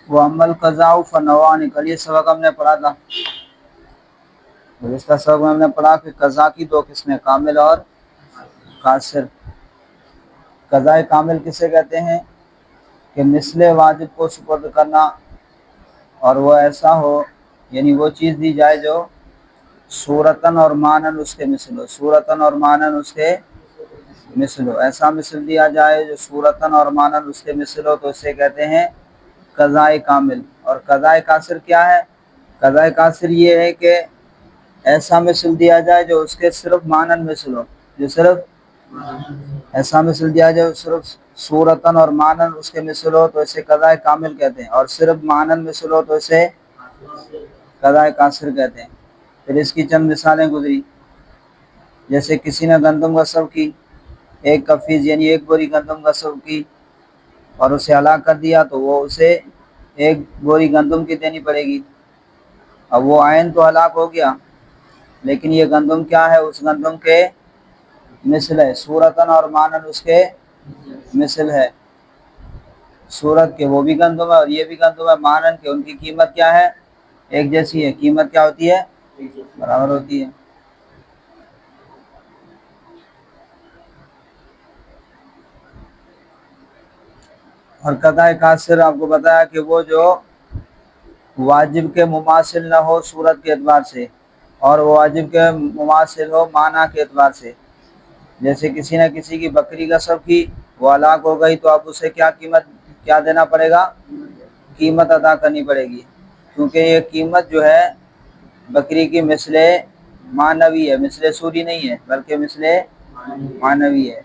وہ عمل قضاء فنوان، کل یہ سبق ہم نے پڑھا تھا، گزشتہ سبق میں ہم نے پڑھا کہ قضا کی دو قسمیں، کامل اور قاصر۔ قضاء کامل کسے کہتے ہیں کہ مثل واجب کو سپرد کرنا، اور وہ ایسا ہو، یعنی وہ چیز دی جائے جو صورتاً اور معناً اس کے مثل ہو، صورتاً اور معناً اس کے مثل ہو، ایسا مثل دیا جائے جو صورتاً اور معناً اس کے مثل ہو، تو اسے کہتے ہیں قضاء کامل۔ اور قضاء قاصر کیا ہے؟ قضاء قاصر یہ ہے کہ ایسا مثل دیا جائے جو اس کے صرف معناً مثل ہو، جو صرف ایسا مثل دیا جائے صرف صورتاً اور معناً اس کے مثل ہو تو اسے قضاء کامل کہتے ہیں، اور صرف معناً مثل ہو تو اسے قضاء قاصر کہتے ہیں۔ پھر اس کی چند مثالیں گزری، جیسے کسی نے گندم غصب کی، ایک کفیز یعنی ایک بوری گندم غصب کی اور اسے ہلاک کر دیا، تو وہ اسے ایک بوری گندم کی دینی پڑے گی۔ اب وہ عین تو ہلاک ہو گیا، لیکن یہ گندم کیا ہے؟ اس گندم کے مثل ہے، صورتاً اور معناً اس کے مثل ہے۔ صورت کے وہ بھی گندم ہے اور یہ بھی گندم ہے، معناً کہ ان کی قیمت کیا ہے؟ ایک جیسی ہے، قیمت کیا ہوتی ہے؟ برابر ہوتی ہے۔ اور قضاء قاصر آپ کو بتایا کہ وہ جو واجب کے مماثل نہ ہو صورت کے اعتبار سے، اور وہ واجب کے مماثل ہو معنی کے اعتبار سے۔ جیسے کسی نے کسی کی بکری غصب کی، وہ ہلاک ہو گئی، تو اب اسے کیا دینا پڑے گا؟ قیمت ادا کرنی پڑے گی، کیونکہ یہ قیمت جو ہے بکری کی مثل معنوی ہے، مثل صوری نہیں ہے بلکہ مثل معنوی ہے۔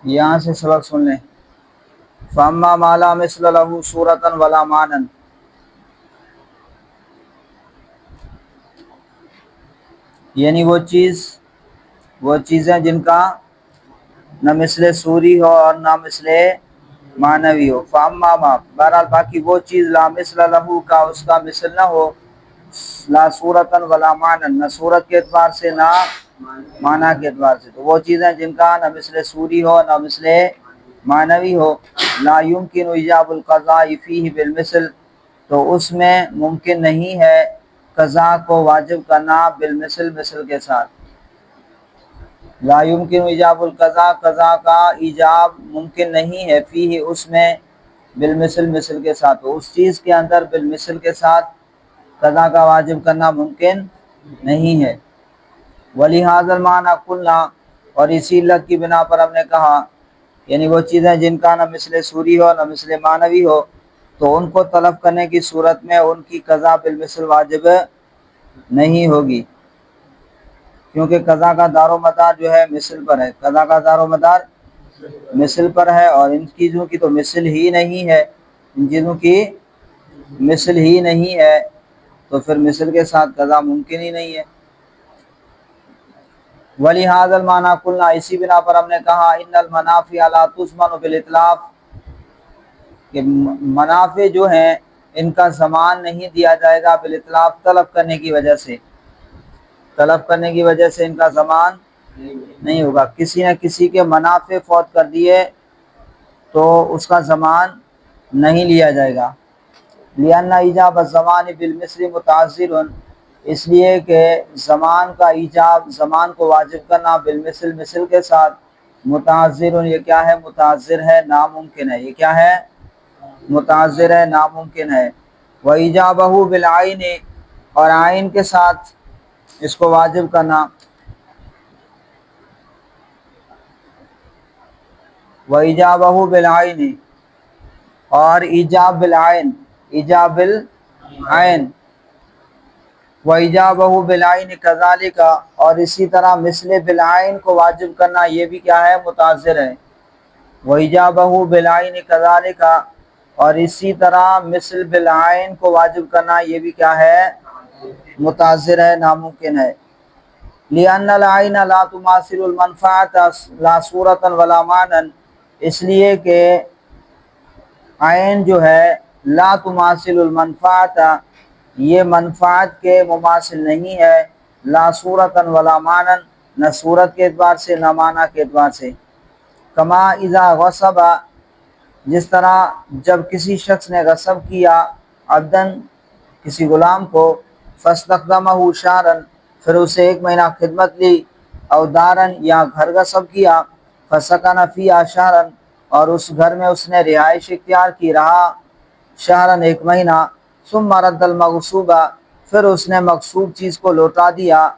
یہاں سے سبق سن لیں، فَأَمَّا مَا لَا مِثْلَ لَهُ صُورَةً وَلَا مَعْنًى، یعنی وہ چیزیں جن کا نہ مثل صوری ہو اور نہ مثل معنوی ہو۔ فَأَمَّا مَا، بہرحال باقی وہ چیز لا مثل لہو کا اس کا مثل نہ ہو، لا صورتاً ولا معنی، نہ صورت کے اعتبار سے نہ معنی کے اعتبار سے، تو وہ چیزیں جن کا نہ مثل صوری ہو نہ مثل معنوی ہو، لا يمكن ایجاب القضاء فیہ بالمثل، تو اس میں ممکن نہیں ہے قضا کو واجب کرنا بالمثل، مثل کے ساتھ۔ لا يمكن ایجاب القضاء، قضا کا ایجاب ممکن نہیں ہے، فیہ اس میں، بالمثل مثل کے ساتھ، تو اس چیز کے اندر بالمثل کے ساتھ قضا کا واجب کرنا ممکن نہیں ہے۔ وَلِهَذَا الْمَعْنَى قُلْنَا، اور اسی علت کی بنا پر ہم نے کہا، یعنی وہ چیزیں جن کا نہ مثل صوری ہو نہ مثل معنوی ہو، تو ان کو طلب کرنے کی صورت میں ان کی قضا بالمثل واجب نہیں ہوگی، کیونکہ قضا کا دار و مدار جو ہے مثل پر ہے، قضا کا دار و مدار مثل پر ہے، اور ان چیزوں کی تو مثل ہی نہیں ہے، ان چیزوں کی مثل ہی نہیں ہے، تو پھر مثل کے ساتھ قضا ممکن ہی نہیں ہے۔ وَلِهَذَا الْمَعْنَى قُلْنَا، اسی بنا پر ہم نے کہا، إِنَّ الْمَنَافِعَ لَا تُضْمَنُ بِالْإِتْلَافِ، کہ منافع جو ہیں ان کا ضمان نہیں دیا جائے گا بالإتلاف، طلب کرنے کی وجہ سے، طلب کرنے کی وجہ سے ان کا ضمان نہیں ہوگا۔ کسی نے کسی کے منافع فوت کر دیے تو اس کا ضمان نہیں لیا جائے گا۔ لِأَنَّ إِيجَابَ الضَّمَانِ بِالْمِثْلِ مُتَعَذِّرٌ، اس لیے کہ زمان کا ایجاب، زمان کو واجب کرنا بالمثل، مثل کے ساتھ، متعذر، یہ کیا ہے؟ متعذر ہے، ناممکن ہے، یہ کیا ہے؟ متعذر ہے، ناممکن ہے۔ وَإِيجَابَهُ بِالْعَيْنِ، اور عین کے ساتھ اس کو واجب کرنا، وَإِيجَابَهُ بِالْعَيْنِ، اور ایجاب بالعین، ایجاب بالعین، وَإِجَابَهُ بِالْعَيْنِ كَذَلِكَ، اور اسی طرح مثل بالعین کو واجب کرنا یہ بھی کیا ہے؟ متعذر ہے۔ وَإِجَابَهُ بِالْعَيْنِ كَذَلِكَ، اور اسی طرح مثل بالعین کو واجب کرنا یہ بھی کیا ہے؟ متعذر ہے، ناممکن ہے۔ لِأَنَّ الْعَيْنَ لَا تُمَاثِلُ الْمَنْفَعَةَ لَا صُورَةً وَلَا مَعْنًى، اس لیے کہ عین جو ہے لا تماثل المنفعت، یہ منفعت کے مماثل نہیں ہے، لا صورتاً ولا معنن، نہ صورت کے اعتبار سے نہ معنی کے اعتبار سے۔ کما اذا غصب، جس طرح جب کسی شخص نے غصب کیا، عبدن کسی غلام کو، فاستخدمہ شہرن، پھر اسے 1 مہینہ خدمت لی، او دارن یا گھر غصب کیا، فسکن فیہا شہرن، اور اس گھر میں اس نے رہائش اختیار کی، رہا شہرن 1 مہینہ، ثم رد المغصوبہ، پھر اس نے مغصوب چیز کو لوٹا دیا،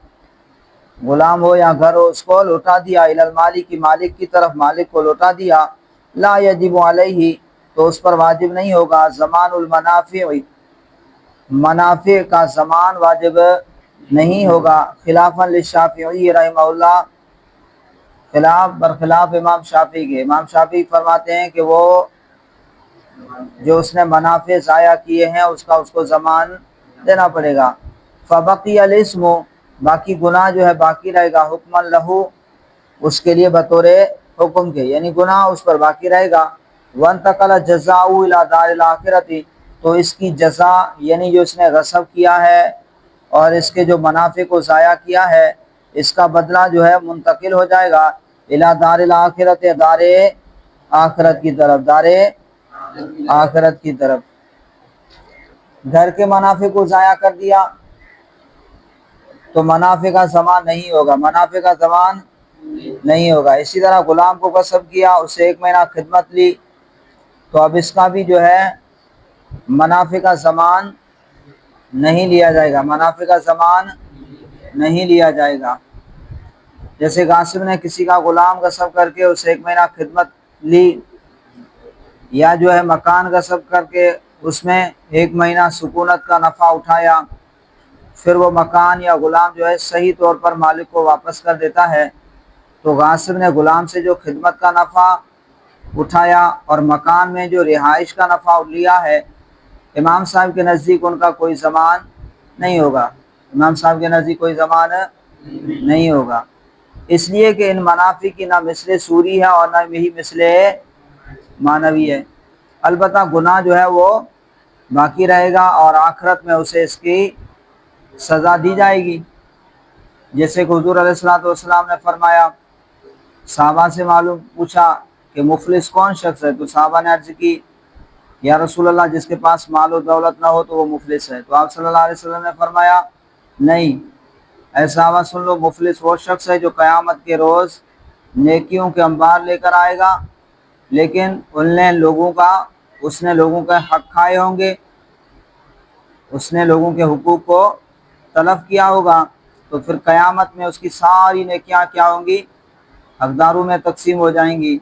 غلام ہو یا گھر ہو، اس کو لوٹا دیا، الی المالک، مالک کی طرف، مالک کو لوٹا دیا، لا یجب علیہ، تو اس پر واجب نہیں ہوگا، زمان المنافع، منافع کا زمان واجب نہیں ہوگا، خلافاً للشافعی رحمہ اللہ، برخلاف امام شافعی کے۔ امام شافعی فرماتے ہیں کہ وہ جو اس نے منافع ضائع کیے ہیں اس کو زمان دینا پڑے گا۔ فبقی الاسم، باقی گناہ جو ہے باقی رہے گا، حکما لہو، اس کے لیے بطور حکم کے، یعنی گناہ اس پر باقی رہے گا۔ وانتقل جزاؤ الی دار الاخرۃ، تو اس کی جزا یعنی جو اس نے غصب کیا ہے اور اس کے جو منافع کو ضائع کیا ہے، اس کا بدلہ جو ہے منتقل ہو جائے گا الی دار الاخرۃ، دار آخرت کی طرف، دار آخرت کی طرف۔ گھر کے منافع کو ضائع کر دیا تو منافع کا زمان نہیں ہوگا، منافع کا زمان نہیں ہوگا۔ اسی طرح غلام کو غصب کیا، اسے 1 مہینہ خدمت لی، تو اب اس کا بھی جو ہے منافع کا زمان نہیں لیا جائے گا، منافع کا زمان نہیں لیا جائے گا۔ جیسے غاصب نے کسی کا غلام غصب کر کے اسے 1 مہینہ خدمت لی، یا جو ہے مکان غصب کر کے اس میں 1 مہینہ سکونت کا نفع اٹھایا، پھر وہ مکان یا غلام جو ہے صحیح طور پر مالک کو واپس کر دیتا ہے، تو غاصب نے غلام سے جو خدمت کا نفع اٹھایا اور مکان میں جو رہائش کا نفع لیا ہے، امام صاحب کے نزدیک ان کا کوئی زمان نہیں ہوگا، امام صاحب کے نزدیک کوئی زمان نہیں ہوگا، اس لیے کہ ان منافع کی نہ مثل سوری ہے اور نہ ہی مثل معنوی ہے۔ البتہ گناہ جو ہے وہ باقی رہے گا اور آخرت میں اسے اس کی سزا دی جائے گی، جیسے کہ حضور علیہ الصلوۃ والسلام نے فرمایا، صحابہ سے معلوم پوچھا کہ مفلس کون شخص ہے، تو صحابہ نے عرض کی یا رسول اللہ جس کے پاس مال و دولت نہ ہو تو وہ مفلس ہے، تو آپ صلی اللہ علیہ وسلم نے فرمایا نہیں، اے صحابہ سن لو، مفلس وہ شخص ہے جو قیامت کے روز نیکیوں کے انبار لے کر آئے گا، لیکن اس نے لوگوں کا حق کھائے ہوں گے، اس نے لوگوں کے حقوق کو تلف کیا ہوگا، تو پھر قیامت میں اس کی ساری نیکیاں کیا ہوں گی، حقداروں میں تقسیم ہو جائیں گی،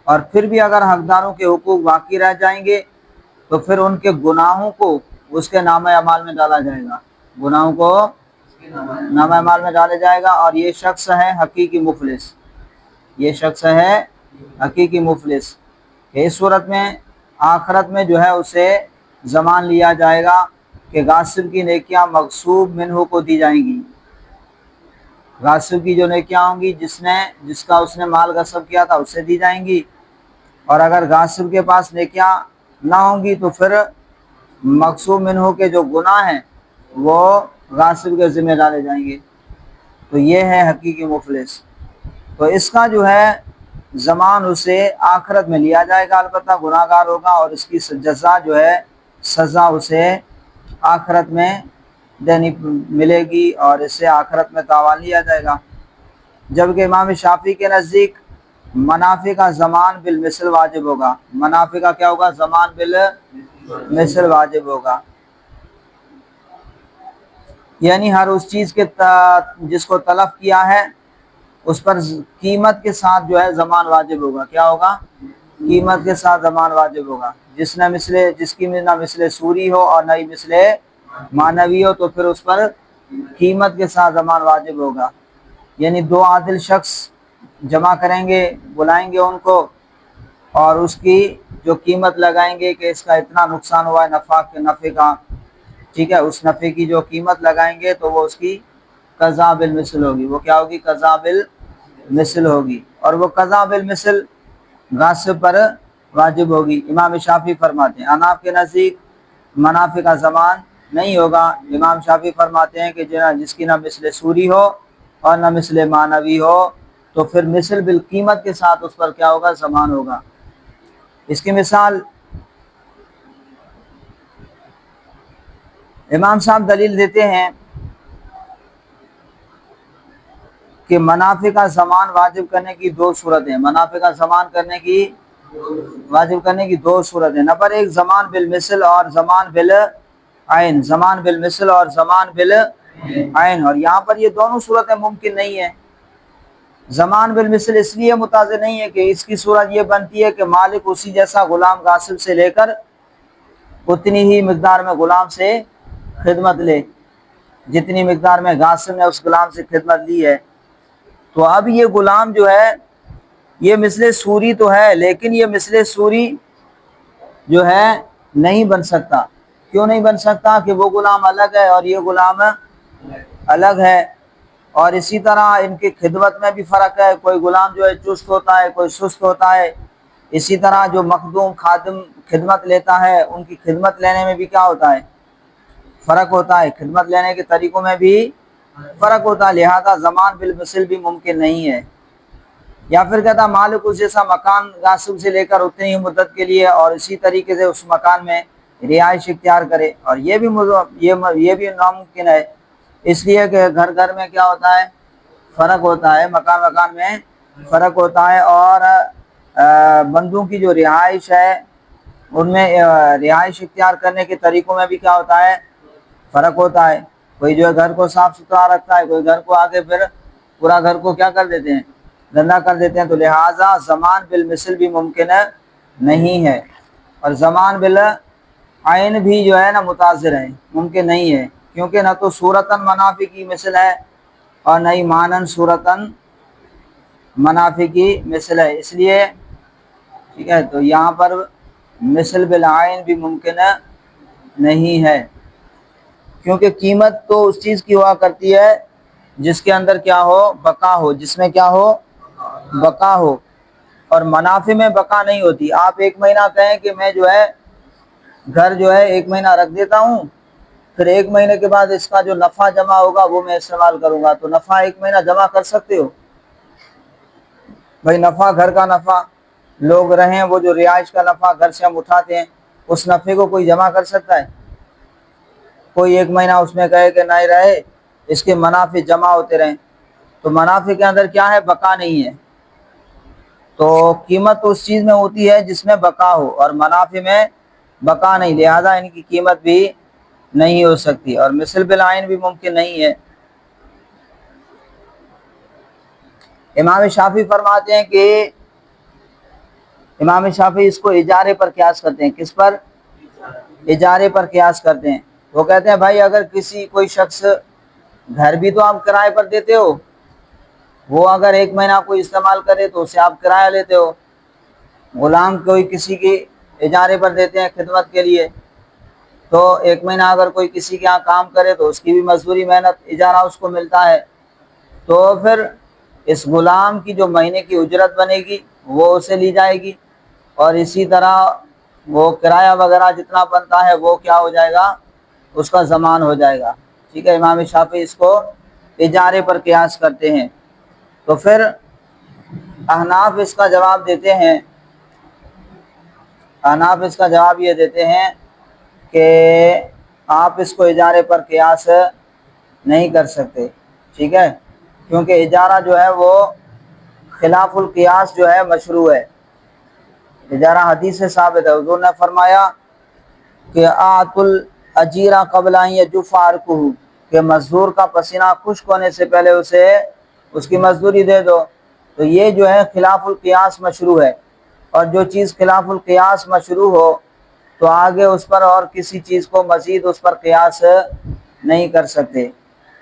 اور پھر بھی اگر حقداروں کے حقوق باقی رہ جائیں گے تو پھر ان کے گناہوں کو اس کے نامہ اعمال میں ڈالا جائے گا، گناہوں کو نامہ اعمال میں ڈالا جائے گا، اور یہ شخص ہے حقیقی مفلس، یہ شخص ہے حقیقی مفلس۔ اس صورت میں آخرت میں جو ہے اسے زمان لیا جائے گا کہ غاصب کی نیکیاں مغصوب منہ کو دی جائیں گی، غاصب کی جو نیکیاں ہوں گی جس کا اس نے مال غصب کیا تھا اسے دی جائیں گی، اور اگر غاصب کے پاس نیکیاں نہ ہوں گی تو پھر مغصوب منہ کے جو گناہ ہیں وہ غاصب کے ذمہ ڈالے جائیں گے، تو یہ ہے حقیقی مفلس۔ تو اس کا جو ہے زمان اسے آخرت میں لیا جائے گا، البتہ گناہ گار ہوگا، اور اس کی جزا جو ہے سزا اسے آخرت میں دینی ملے گی، اور اس سے آخرت میں تاوان لیا جائے گا۔ جبکہ امام شافعی کے نزدیک منافع کا زمان بالمثل واجب ہوگا، منافع کا کیا ہوگا، زمان بالمثل واجب ہوگا، یعنی ہر اس چیز کے جس کو تلف کیا ہے اس پر قیمت کے ساتھ جو ہے زمان واجب ہوگا، کیا ہوگا، قیمت کے ساتھ زمان واجب ہوگا، جس کی نہ مثل سوری ہو اور نہ ہی مثل معنوی ہو، تو پھر اس پر قیمت کے ساتھ زمان واجب ہوگا، یعنی 2 عادل شخص جمع کریں گے، بلائیں گے ان کو، اور اس کی جو قیمت لگائیں گے کہ اس کا اتنا نقصان ہوا ہے نفع کا، ٹھیک ہے، اس نفع کی جو قیمت لگائیں گے تو وہ اس کی قضا بالمثل ہوگی، وہ کیا ہوگی، قضا بالمثل ہوگی، اور وہ قضا بالمثل غاصب پر واجب ہوگی۔ امام شافعی فرماتے ہیں، احناف کے نزدیک منافع کا زمان نہیں ہوگا۔ امام شافعی فرماتے ہیں کہ جس کی نہ مثل سوری ہو اور نہ مثل معنوی ہو تو پھر مثل بالقیمت کے ساتھ اس پر کیا ہوگا؟ ضمان ہوگا۔ اس کی مثال امام صاحب دلیل دیتے ہیں کہ منافع کا ضمان واجب کرنے کی دو صورتیں، منافع کا ضمان کرنے کی واجب کرنے کی دو صورتیں۔ نمبر ایک ضمان بالمثل اور ضمان بالعین، ضمان بالمثل اور ضمان بالعین، اور یہاں پر یہ دونوں صورتیں ممکن نہیں ہیں۔ ضمان بالمثل اس لیے متضح نہیں ہے کہ اس کی صورت یہ بنتی ہے کہ مالک اسی جیسا غلام غاصب سے لے کر اتنی ہی مقدار میں غلام سے خدمت لے، جتنی مقدار میں غاصب نے اس غلام سے خدمت لی ہے۔ تو اب یہ غلام جو ہے یہ مثل سوری تو ہے، لیکن یہ مثل سوری جو ہے نہیں بن سکتا۔ کیوں نہیں بن سکتا؟ کہ وہ غلام الگ ہے اور یہ غلام الگ ہے، اور اسی طرح ان کی خدمت میں بھی فرق ہے، کوئی غلام جو ہے چست ہوتا ہے، کوئی سست ہوتا ہے۔ اسی طرح جو مخدوم خادم خدمت لیتا ہے ان کی خدمت لینے میں بھی کیا ہوتا ہے؟ فرق ہوتا ہے، خدمت لینے کے طریقوں میں بھی فرق ہوتا ہے، لہذا ضمان بالمثل بھی ممکن نہیں ہے۔ یا پھر کہتا مالک اس جیسا مکان غاصب سے لے کر اتنی ہی مدت کے لیے اور اسی طریقے سے اس مکان میں رہائش اختیار کرے، اور یہ بھی ناممکن ہے، اس لیے کہ گھر گھر میں کیا ہوتا ہے؟ فرق ہوتا ہے، مکان مکان میں فرق ہوتا ہے، اور بندوں کی جو رہائش ہے ان میں رہائش اختیار کرنے کے طریقوں میں بھی کیا ہوتا ہے؟ فرق ہوتا ہے۔ کوئی جو ہے گھر کو صاف ستھرا رکھتا ہے، کوئی گھر کو آگے پھر پورا گھر کو کیا کر دیتے ہیں؟ گندا کر دیتے ہیں۔ تو لہٰذا ضمان بالمثل بھی ممکن نہیں ہے، اور ضمان بالعین بھی جو ہے نا متاثر ہے، ممکن نہیں ہے، کیونکہ نہ تو صورتاً منافع کی مثل ہے اور نہ ہی مانن صورتاً منافع کی مثل ہے، اس لیے ٹھیک ہے۔ تو یہاں پر مثل بالعین بھی ممکن نہیں ہے، کیونکہ قیمت تو اس چیز کی ہوا کرتی ہے جس کے اندر کیا ہو؟ بقا ہو، جس میں کیا ہو؟ بقا ہو، اور منافع میں بقا نہیں ہوتی۔ آپ ایک مہینہ کہیں کہ میں جو ہے گھر جو ہے ایک مہینہ رکھ دیتا ہوں، پھر ایک مہینے کے بعد اس کا جو نفع جمع ہوگا وہ میں استعمال کروں گا، تو نفع ایک مہینہ جمع کر سکتے ہو؟ بھائی نفع، گھر کا نفع، لوگ رہیں وہ جو رہائش کا نفع گھر سے ہم اٹھاتے ہیں، اس نفع کو کوئی جمع کر سکتا ہے؟ کوئی ایک مہینہ اس میں کہے کہ نہیں رہے، اس کے منافع جمع ہوتے رہیں، تو منافع کے اندر کیا ہے؟ بقا نہیں ہے۔ تو قیمت تو اس چیز میں ہوتی ہے جس میں بقا ہو، اور منافع میں بقا نہیں، لہذا ان کی قیمت بھی نہیں ہو سکتی، اور مثل بالعین بھی ممکن نہیں ہے۔ امام شافعی فرماتے ہیں کہ امام شافعی اس کو اجارے پر قیاس کرتے ہیں۔ کس پر؟ اجارے پر قیاس کرتے ہیں۔ وہ کہتے ہیں بھائی اگر کوئی شخص، گھر بھی تو آپ کرائے پر دیتے ہو، وہ اگر ایک مہینہ کوئی استعمال کرے تو اسے آپ کرایہ لیتے ہو، غلام کوئی کسی کی اجارے پر دیتے ہیں خدمت کے لیے، تو ایک مہینہ اگر کوئی کسی کے یہاں کام کرے تو اس کی بھی مزدوری محنت اجارہ اس کو ملتا ہے، تو پھر اس غلام کی جو مہینے کی اجرت بنے گی وہ اسے لی جائے گی، اور اسی طرح وہ کرایہ وغیرہ جتنا بنتا ہے وہ کیا ہو جائے گا؟ اس کا ضمان ہو جائے گا، ٹھیک ہے۔ امام شافعی اس کو اجارے پر قیاس کرتے ہیں۔ تو پھر احناف اس کا جواب دیتے ہیں، احناف اس کا جواب یہ دیتے ہیں کہ آپ اس کو اجارے پر قیاس نہیں کر سکتے، ٹھیک ہے، کیونکہ اجارہ جو ہے وہ خلاف القیاس جو ہے مشروع ہے۔ اجارہ حدیث سے ثابت ہے، حضور نے فرمایا کہ آت الاجیرہ قبل ان یجف عرقہ، کہ مزدور کا پسینہ خشک ہونے سے پہلے اسے اس کی مزدوری دے دو۔ تو یہ جو ہے خلاف القیاس مشروع ہے، اور جو چیز خلاف القیاس مشروع ہو تو آگے اس پر اور کسی چیز کو مزید اس پر قیاس نہیں کر سکتے۔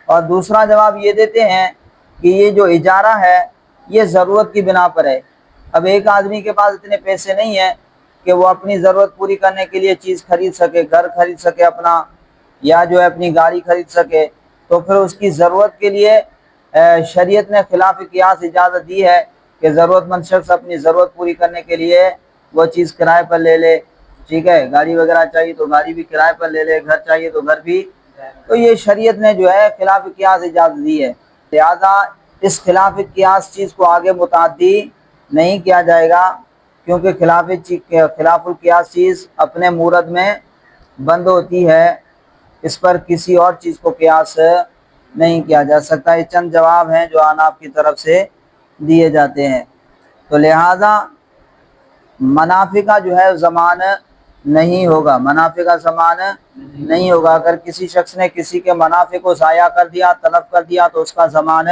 اور دوسرا جواب یہ دیتے ہیں کہ یہ جو اجارہ ہے یہ ضرورت کی بنا پر ہے۔ اب ایک آدمی کے پاس اتنے پیسے نہیں ہیں کہ وہ اپنی ضرورت پوری کرنے کے لیے چیز خرید سکے، گھر خرید سکے اپنا، یا جو ہے اپنی گاڑی خرید سکے، تو پھر اس کی ضرورت کے لیے شریعت نے خلاف قیاس اجازت دی ہے کہ ضرورت مند شخص اپنی ضرورت پوری کرنے کے لیے وہ چیز کرائے پر لے لے، ٹھیک ہے، گاڑی وغیرہ چاہیے تو گاڑی بھی کرائے پر لے لے، گھر چاہیے تو گھر بھی. تو یہ شریعت نے جو ہے خلاف قیاس اجازت دی ہے، لہذا اس خلاف قیاس چیز کو آگے متعدی نہیں کیا جائے گا، کیونکہ خلاف القیاس چیز اپنے مورد میں بند ہوتی ہے، اس پر کسی اور چیز کو قیاس نہیں کیا جا سکتا. یہ چند جواب ہیں جو احناف کی طرف سے دیے جاتے ہیں. تو لہذا منافع کا جو ہے ضمان نہیں ہوگا، منافع کا ضمان نہیں ہوگا. اگر کسی شخص نے کسی کے منافع کو ضائع کر دیا، تلف کر دیا، تو اس کا ضمان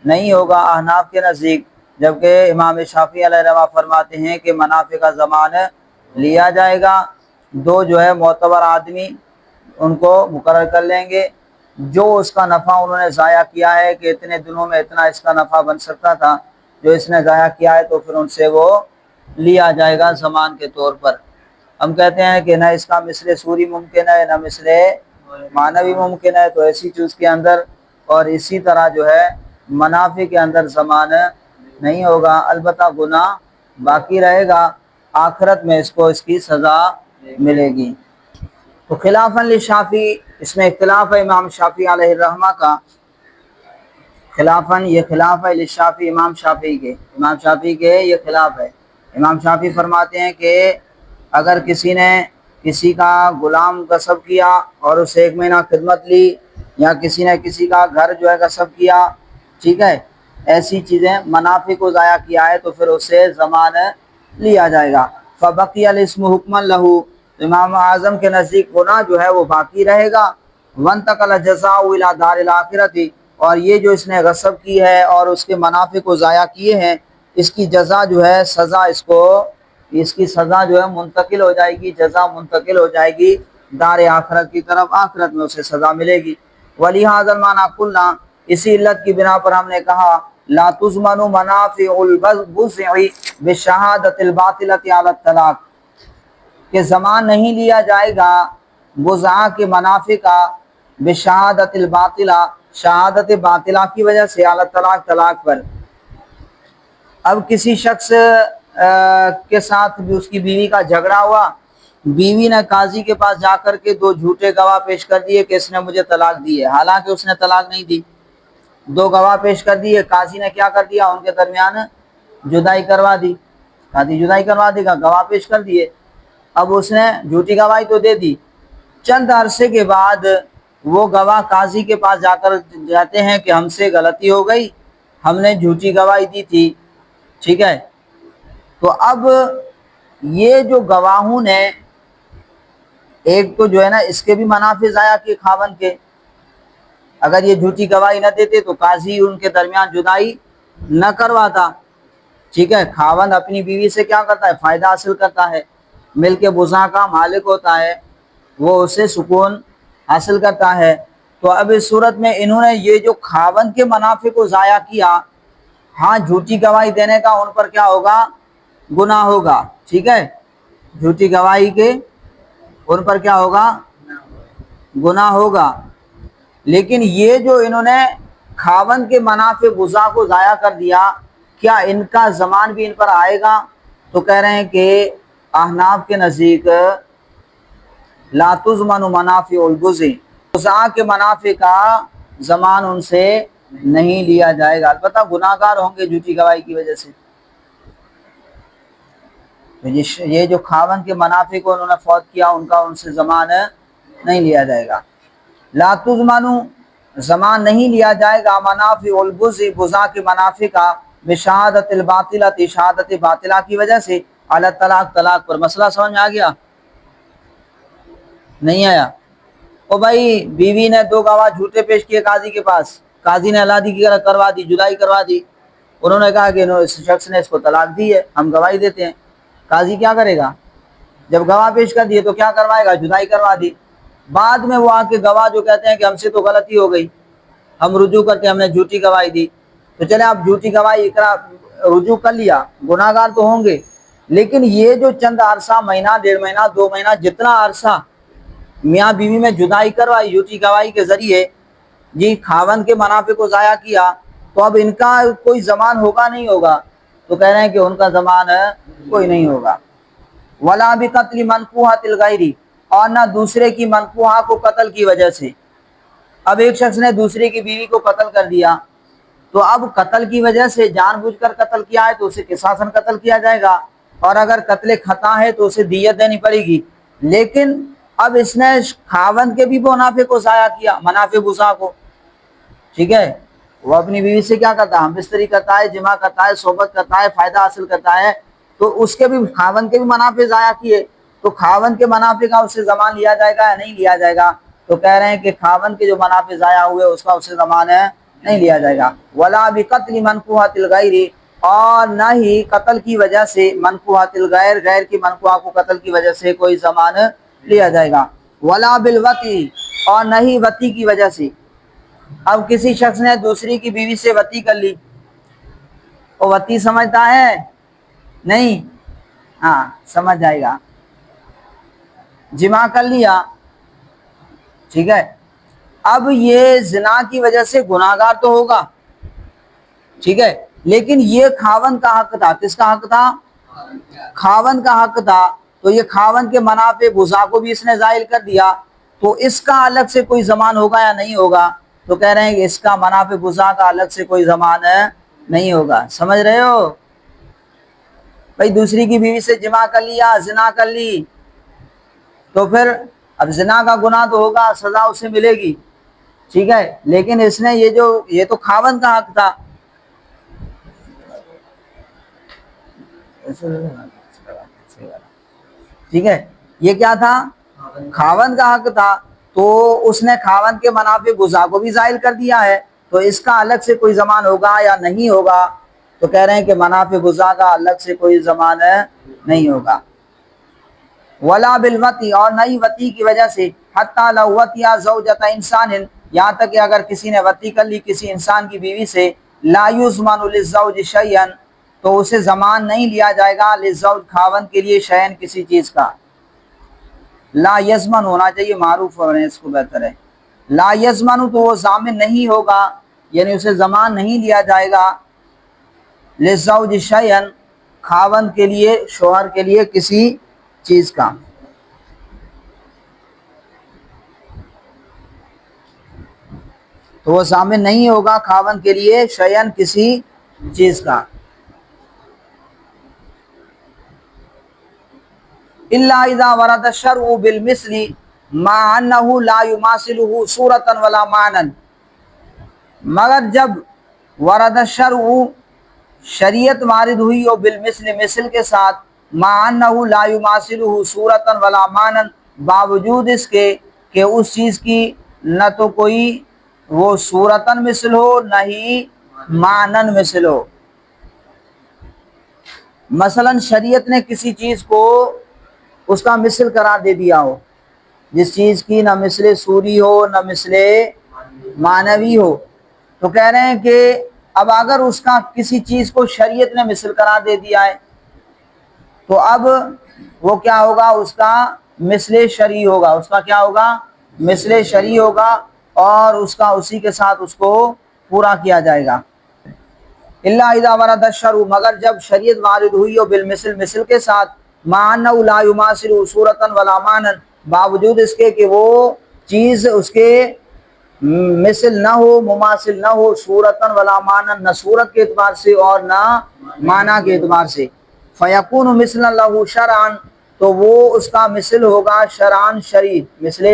نہیں ہوگا احناف کے نزدیک، جبکہ امام شافعی علیہ رحمہ فرماتے ہیں کہ منافع کا ضمان لیا جائے گا. دو جو ہے معتبر آدمی ان کو مقرر کر لیں گے، جو اس کا نفع انہوں نے ضائع کیا ہے کہ اتنے دنوں میں اتنا اس کا نفع بن سکتا تھا، جو اس نے ضائع کیا ہے تو پھر ان سے وہ لیا جائے گا ضمان کے طور پر. ہم کہتے ہیں کہ نہ اس کا مثل سوری ممکن ہے نہ مثل معنوی ممکن ہے، تو ایسی چیز کے اندر اور اسی طرح جو ہے منافع کے اندر ضمان نہیں ہوگا، البتہ گناہ باقی رہے گا، آخرت میں اس کو اس کی سزا ملے گی. تو خلافاً للشافعی، اس میں اختلاف ہے امام شافعی علیہ الرحمہ کا. خلافاً، یہ خلاف ہے للشافعی، امام شافعی کے یہ خلاف ہے. امام شافعی فرماتے ہیں کہ اگر کسی نے کسی کا غلام غصب کیا اور اسے 1 مہینہ خدمت لی، یا کسی نے کسی کا گھر جو ہے غصب کیا، ٹھیک ہے، ایسی چیزیں منافع کو ضائع کیا ہے تو پھر اسے ضمان لیا جائے گا. فبقی الاسم حکما لہ، امام اعظم کے نزدیک گناہ جو ہے وہ باقی رہے گا. وانتقل الجزاء الی دار الاخرۃ، اور یہ جو اس نے غصب کی ہے اور اس کے منافع کو ضائع کیے ہیں، اس کی جزا جو ہے سزا، اس کی سزا جو ہے منتقل ہو جائے گی، جزا منتقل ہو جائے گی دار آخرت کی طرف، آخرت میں اسے سزا ملے گی. ولہذا المعنی قلنا، اسی علت کی بنا پر ہم نے کہا لا تضمن منافع البضع بشہادت الباطلۃ علی الطلاق، کہ ضمان نہیں لیا جائے گا بضع کے منافع کا بشہادت الباطلہ، شہادت باطلہ کی وجہ سے، علی الطلاق، طلاق پر. اب کسی شخص کے ساتھ بھی اس کی بیوی کا جھگڑا ہوا، بیوی نے قاضی کے پاس جا کر کے 2 جھوٹے گواہ پیش کر دیے کہ اس نے مجھے طلاق دی ہے، حالانکہ اس نے طلاق نہیں دی. 2 گواہ پیش کر دیے، قاضی نے کیا کر دیا، ان کے درمیان جدائی کروا دی. قاضی جدائی کروا دے گا، گواہ پیش کر دیے. اب اس نے جھوٹی گواہی تو دے دی، چند عرصے کے بعد وہ گواہ قاضی کے پاس جا کر جاتے ہیں کہ ہم سے غلطی ہو گئی، ہم نے جھوٹی گواہی دی تھی، ٹھیک ہے. تو اب یہ جو گواہوں نے، ایک تو جو ہے نا اس کے بھی منافع ضائع کے خاوند کے، اگر یہ جھوٹی گواہی نہ دیتے تو قاضی ان کے درمیان جدائی نہ کرواتا، ٹھیک ہے. خاوند اپنی بیوی سے کیا کرتا ہے، فائدہ حاصل کرتا ہے، مل کے بضع کا مالک ہوتا ہے، وہ اسے سکون حاصل کرتا ہے. تو اب اس صورت میں انہوں نے یہ جو خاوند کے منافع کو ضائع کیا، ہاں جھوٹی گواہی دینے کا ان پر کیا ہوگا، گناہ ہوگا، ٹھیک ہے. جھوٹی گواہی کے ان پر کیا ہوگا، گناہ ہوگا. لیکن یہ جو انہوں نے خاوند کے منافع بضع کو ضائع کر دیا، کیا ان کا ضمان بھی ان پر آئے گا؟ تو کہہ رہے ہیں کہ احناف کے نزدیک لا تضمن منافع البضع، بضع کے منافع کا ضمان ان سے نہیں لیا جائے گا، البتہ گناہ گار ہوں گے جھوٹی گواہی کی وجہ سے. یہ جو خاوند کے منافع کو انہوں نے فوت کیا، ان کا ان سے ضمان نہیں لیا جائے گا. لا تضمن، ضمان نہیں لیا جائے گا منافع البضع، بضع کے منافع کا بشہادت الباطلہ، شہادت باطلہ کی وجہ سے، علی الطلاق، طلاق پر. مسئلہ سمجھ میں آ گیا؟ نہیں آیا؟ او بھائی، بیوی نے 2 گواہ جھوٹے پیش کیے قاضی کے پاس، قاضی نے علادی کروا دی، جدائی کروا دی. انہوں نے کہا کہ اس شخص نے اس کو طلاق دی ہے، ہم گواہی دیتے ہیں. قاضی کیا کرے گا، جب گواہ پیش کر دیے تو کیا کروائے گا، جدائی کروا دی. بعد میں وہ آ کے گواہ جو کہتے ہیں کہ ہم سے تو غلطی ہو گئی، ہم رجوع کرتے، ہم نے جھوٹی گواہی دی. تو چلے آپ جھوٹی گواہی رجوع کر لیا، گناہ گار تو ہوں گے، لیکن یہ جو چند عرصہ، مہینہ، 1.5 مہینہ، 2 مہینہ، جتنا عرصہ میاں بیوی میں جدائی کروائی جھوٹی گواہی کے ذریعے، جی خاوند کے منافع کو ضائع کیا، تو اب ان کا کوئی ضمان ہوگا نہیں ہوگا؟ تو کہہ رہے ہیں کہ ان کا ضمان کوئی نہیں ہوگا. ولا بقتل منکوحۃ الغیر، اور نہ دوسرے کی منکوحہ کو قتل کی وجہ سے۔ اب ایک شخص نے دوسرے کی بیوی کو قتل کر دیا، تو اب قتل کی وجہ سے جان بوجھ کر قتل کیا ہے تو اسے قصاصاً قتل کیا جائے گا، اور اگر قتل خطا ہے تو اسے دیت دینی پڑے گی۔ لیکن اب اس نے خاوند کے بھی منافع کو ضائع کیا، منافع گزا کو، ٹھیک ہے، وہ اپنی بیوی سے کیا کرتا ہے، ہم بستری کرتا ہے، جماع کرتا ہے، صحبت کرتا ہے، فائدہ حاصل کرتا ہے، تو اس کے بھی خاوند کے بھی منافع ضائع کیے، تو خاوند کے منافع کا اس سے ضمان لیا جائے گا یا نہیں لیا جائے گا؟ تو کہہ رہے ہیں کہ خاوند کے جو منافع ضائع ہوئے اس کا اس سے ضمان ہے، نہیں لیا جائے گا۔ ولا بقتل منکوحۃ الغیر، اور نہ ہی قتل کی وجہ سے منکوحۃ الغیر، غیر کی منکوحہ کو قتل کی وجہ سے کوئی ضمان لیا جائے گا۔ ولا بالوطی، اور نہ ہی وطی کی وجہ سے۔ اب کسی شخص نے دوسری کی بیوی سے وطی کر لی، وہ وطی سمجھتا ہے نہیں؟ ہاں سمجھ جائے گا، جماع کر لیا، ٹھیک ہے، اب یہ زنا کی وجہ سے گناہگار تو ہوگا، ٹھیک ہے، لیکن یہ خاوند کا حق تھا، کس کا حق تھا؟ خاوند کا حق تھا، تو یہ خاوند کے منافع گزا کو بھی اس نے زائل کر دیا، تو اس کا الگ سے کوئی ضمان ہوگا یا نہیں ہوگا؟ تو کہہ رہے ہیں کہ اس کا منافع گزا کا الگ سے کوئی ضمان نہیں ہوگا۔ سمجھ رہے ہو؟ بھائی دوسری کی بیوی سے جماع کر لیا، زنا کر لی، تو پھر اب زنا کا گناہ تو ہوگا، سزا اسے ملے گی، ٹھیک ہے، لیکن اس نے یہ تو خاوند کا حق تھا، ٹھیک ہے، یہ کیا تھا؟ خاوند کا حق تھا، تو اس نے خاوند کے منافع گزا کو بھی زائل کر دیا ہے، تو اس کا الگ سے کوئی ضمان ہوگا یا نہیں ہوگا؟ تو کہہ رہے ہیں کہ منافع گزا کا الگ سے کوئی ضمان نہیں ہوگا۔ ولا بالوطی، اور نہ ہی وطی کی وجہ سے، حتی لو وطی زوجۃ انسان، یہاں تک کہ اگر کسی نے وطی کر لی کسی انسان کی بیوی سے، لا یضمن للزوج شیئا، تو اسے ضمان نہیں لیا جائے گا للزوج خاوند کے لیے شیئا کسی چیز کا، لا یضمن ہونا چاہیے، معروف ہو رہے ہیں، اس کو بہتر ہے، لا یضمن، تو وہ ضامن نہیں ہوگا، یعنی اسے ضمان نہیں لیا جائے گا، للزوج شیئا، خاوند کے لیے، شوہر کے لیے کسی چیز کا، تو وہ ضامن نہیں ہوگا خاوند کے لیے شیئا کسی چیز کا۔ الا اذا ورد الشرع بالمثل مع انه لا يماثله صورة ولا معنى، مگر جب ورد الشرع، شریعت وارد ہوئی ہو، بالمثل، مثل کے ساتھ، مع انه لا يماثله صورة ولا معنى، باوجود اس کے کہ اس چیز کی نہ تو کوئی وہ صورتاً مثل ہو نہ ہی معنن مثل ہو۔ مثلا شریعت نے کسی چیز کو اس کا مثل قرار دے دیا ہو، جس چیز کی نہ مثل صوری ہو نہ مثل معنوی ہو، تو کہہ رہے ہیں کہ اب اگر اس کا کسی چیز کو شریعت نے مثل قرار دے دیا ہے تو اب وہ کیا ہوگا؟ اس کا مثل شرعی ہوگا، اس کا کیا ہوگا؟ مثل شرعی ہوگا، اور اس کا اسی کے ساتھ اس کو پورا کیا جائے گا۔ الا اذا ورد الشرع، مگر جب شریعت وارد ہوئی ہو، بالمثل، مثل کے ساتھ، مع انه لا يماثل صورتا ولا معنى، باوجود اس کے کہ وہ چیز اس کے مثل نہ ہو، مماثل نہ ہو، صورتا ولا معنى، نہ صورت کے اعتبار سے اور نہ معنی کے اعتبار سے، فیکون مثلا له شرعا، تو وہ اس کا مثل ہوگا شرعاً، شرعی، مثل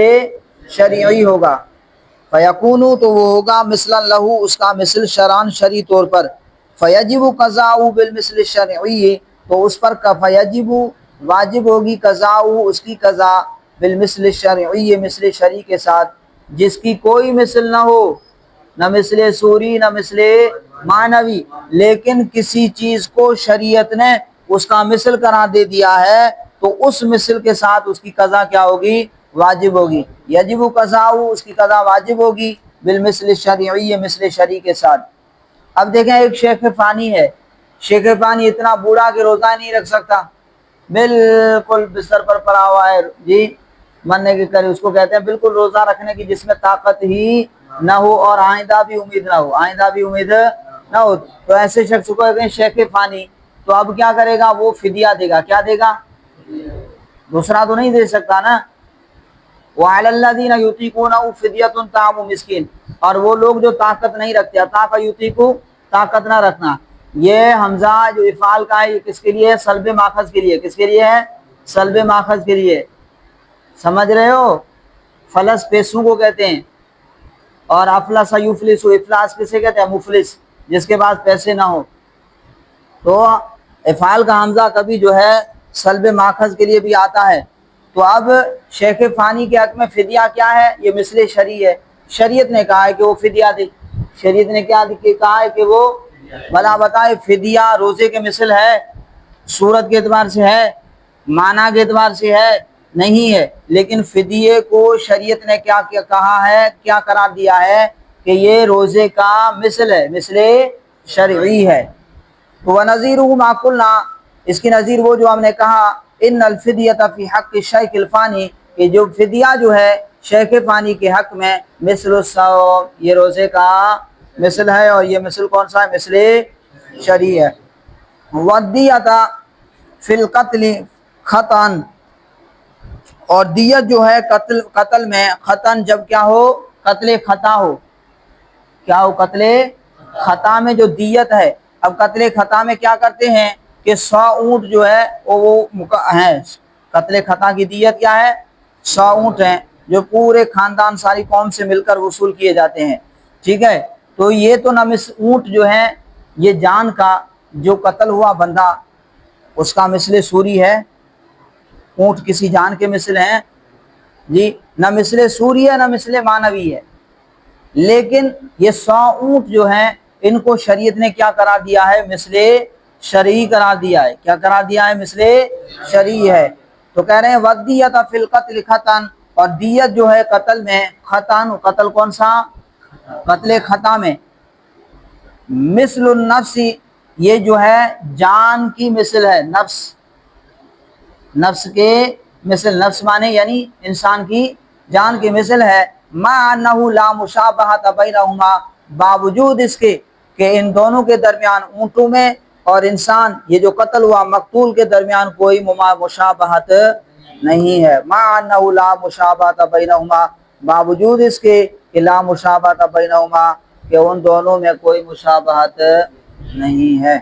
شرعی ہوگا، فیکون، تو وہ ہوگا مثلا لہو، اس کا مثل شرعاً، شرعی طور پر، فیجب قضاؤ بالمثل الشرعی، تو اس پر فیجب، واجب ہوگی، قضاؤ، اس کی قضا، بالمثل الشرعی، مثل شرعی کے ساتھ، جس کی کوئی مثل نہ ہو، نہ مثل صوری نہ مثل معنوی، لیکن کسی چیز کو شریعت نے اس کا مثل قرار دے دیا ہے، تو اس مثل کے ساتھ اس کی قضا کیا ہوگی؟ واجب ہوگی، یجب قضاؤ، اس کی قضا واجب ہوگی، بالمثل الشرعی، مثل شرعی کے ساتھ۔ اب دیکھیں ایک شیخ فانی ہے، شیخ فانی اتنا بوڑھا کہ روزہ نہیں رکھ سکتا، بالکل بستر پر پڑا ہوا ہے جی، مرنے کے قریب، اس کو کہتے ہیں بالکل روزہ رکھنے کی جس میں طاقت ہی نہ ہو اور آئندہ بھی امید نہ ہو، آئندہ بھی امید نہ ہو، تو ایسے شخص کو کہتے ہیں شیخ فانی۔ تو اب کیا کرے گا؟ وہ فدیہ دے گا، کیا دے گا؟ دوسرا تو نہیں دے سکتا نا. وعلی الذین یطیقونہ فدیۃ طعام مسکین، اور وہ لوگ جو طاقت نہیں رکھتے، طاقت یطیقو طاقت نہ رکھنا، یہ حمزہ جو افعال کا ہے یہ کس کے لیے ہے؟ سلب ماخذ کے لیے. کس کے لیے ہے؟ سلب ماخذ کے لیے. سمجھ رہے ہو؟ فلس پیسوں کو کہتے ہیں، اور افلس یفلس، افلاس کسے کہتے ہیں؟ مفلس، جس کے پاس پیسے نہ ہو. تو افعال کا حمزہ کبھی جو ہے سلب ماخذ کے لیے بھی آتا ہے. تو اب شیخ فانی کے حق میں فدیہ کیا ہے؟ یہ مثل شرعی ہے. شریعت نے کہا ہے کہ وہ فدیہ دے. شریعت نے کیا کہا ہے کہ وہ بلا بتائے فدیہ روزے کے مثل ہے؟ صورت کے اعتبار سے ہے؟ معنی کے اعتبار سے ہے؟ نہیں ہے. لیکن فدیے کو شریعت نے کیا کہا ہے، کیا قرار دیا ہے کہ یہ روزے کا مثل ہے، مثل شرعی ہے. وَنَظِيرُهُ مَا قُلْنَا، اس کی نظیر وہ جو ہم نے کہا ان الفدیۃ فی حق الشیخ الفانی، کہ جو فدیہ جو ہے شیخ فانی کے حق میں مثل الصوم، یہ روزے کا مثل ہے، اور یہ مثل کون سا ہے؟ مثل شرعی ہے. وَالدِّیَةَ فی القتل خطأ، اور دیت جو ہے قتل میں خطأ، جب کیا ہو؟ قتل خطا ہو. کیا ہو؟ قتل خطا میں جو دیت ہے. اب قتل خطا میں کیا کرتے ہیں کہ 100 اونٹ جو ہے وہ ہیں. قتل خطا کی دیت کیا ہے؟ 100 اونٹ ہیں، جو پورے خاندان ساری قوم سے مل کر وصول کیے جاتے ہیں. ٹھیک ہے. تو یہ تو نہ اونٹ جو ہے یہ جان کا جو قتل ہوا بندہ اس کا مثل سوری ہے. اونٹ کسی جان کے مثل ہیں جی، نہ مثل سوری ہے نہ مثل معنوی ہے. لیکن یہ 100 اونٹ جو ہیں ان کو شریعت نے کیا قرار دیا ہے؟ مثل شرعی قرار دیا ہے. کیا قرار دیا ہے؟ مثل شرعی ہے. تو کہہ رہے ہیں وَالدِّیَةَ فِی الْقَتْلِ خطأ، اور دیت جو ہے قتل میں خطأ، قتل کون سا؟ قتل خطا میں. مثل النفس، یہ جو ہے جان کی مثل ہے. نفس کے مثل، نفس مانے یعنی انسان کی جان کی مثل ہے. مَعَ أَنَّهُ لَا مُشَابَهَةَ بَيْنَهُمَا، باوجود اس کے کہ ان دونوں کے درمیان، اونٹوں میں اور انسان یہ جو قتل ہوا مقتول کے درمیان کوئی مشابہت نہیں ہے. مَعَ أَنَّهُ لَا مُشَابَهَةَ بَيْنَهُمَا، باوجود اس کے کہ لا مشابہت بینہما، کہ ان دونوں میں کوئی مشابہت نہیں ہے.